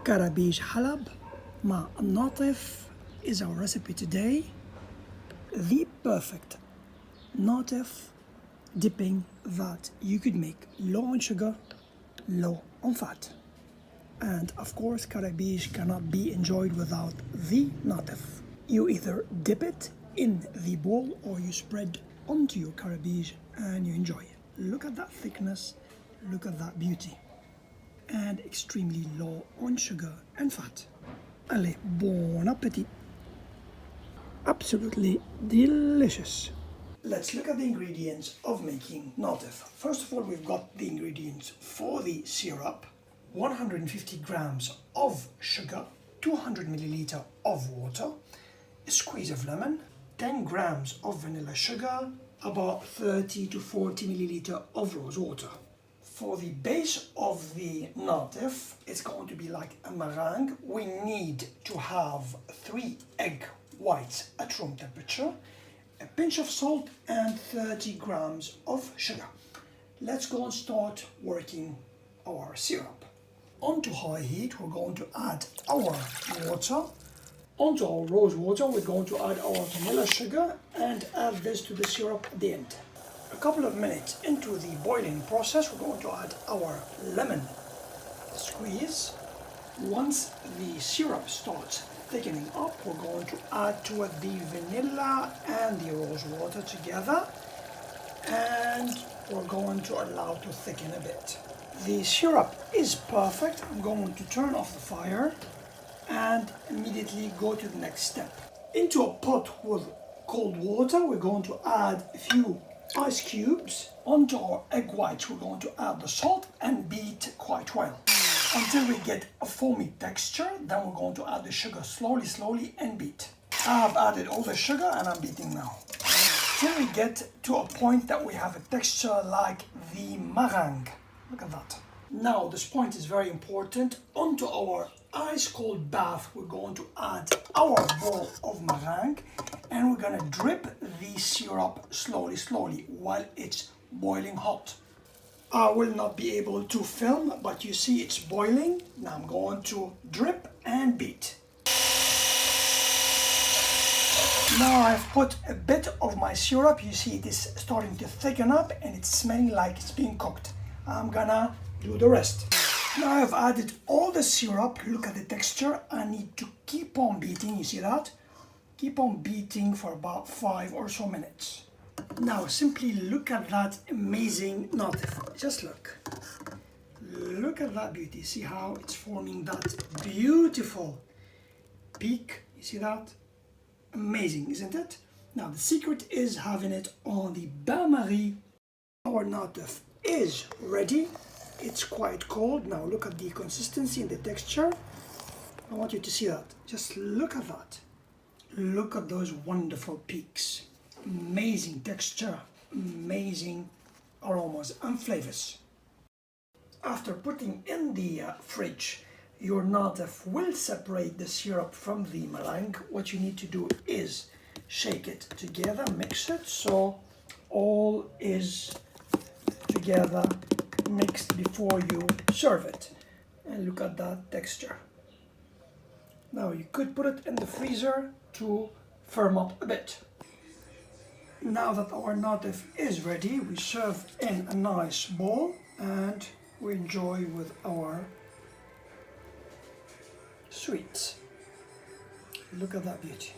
كرابيج حلب مع الناطف is our recipe today. The perfect natif dipping that you could make low on sugar, low on fat. And of course, karabish cannot be enjoyed without the natif. You either dip it in the bowl or you spread onto your karabish and you enjoy it. Look at that thickness, look at that beauty. And extremely low on sugar and fat. Allez, bon appétit. Absolutely delicious. Let's look at the ingredients of making natif. First of all, we've got the ingredients for the syrup. 150 grams of sugar, 200 milliliter of water, a squeeze of lemon, 10 grams of vanilla sugar, about 30 to 40 milliliter of rose water. For the base of the natif, it's going to be like a meringue. We need to have 3 egg whites at room temperature, a pinch of salt and 30 grams of sugar. Let's go and start working our syrup. Onto high heat, we're going to add our water. Onto our rose water, we're going to add our vanilla sugar and add this to the syrup at the end. A couple of minutes into the boiling process, we're going to add our lemon squeeze. Once the syrup starts thickening up, we're going to add to it the vanilla and the rose water together, and we're going to allow to thicken a bit. The syrup is perfect. I'm going to turn off the fire and immediately go to the next step. Into a pot with cold water, we're going to add a few ice cubes. Onto our egg whites, we're going to add the salt and beat quite well until we get a foamy texture. Then we're going to add the sugar slowly and beat. I have added all the sugar and I'm beating now till we get to a point that we have a texture like the meringue. Look at that. Now this point is very important. Onto our ice cold bath, we're going to add our bowl of meringue and we're gonna drip the syrup slowly while it's boiling hot. I will not be able to film, but you see it's boiling. Now I'm going to drip and beat. Now I've put a bit of my syrup. You see it is starting to thicken up and it's smelling like it's being cooked. I'm gonna do the rest. Now I've added all the syrup. Look at the texture. I need to keep on beating. You see that? Keep on beating for about 5 or so minutes. Now simply look at that amazing natif. Just look. Look at that beauty. See how it's forming that beautiful peak. You see that? Amazing, isn't it? Now the secret is having it on the bain-marie. Our natif is ready. It's quite cold. Now look at the consistency and the texture. I want you to see that. Just look at that. Look at those wonderful peaks. Amazing texture, amazing aromas and flavors. After putting in the fridge, your natif will separate the syrup from the meringue. What you need to do is shake it together, mix it so all is together mixed before you serve it. And look at that texture. Now you could put it in the freezer to firm up a bit. Now that our natif is ready, we serve in a nice bowl and we enjoy with our sweets. Look at that beauty.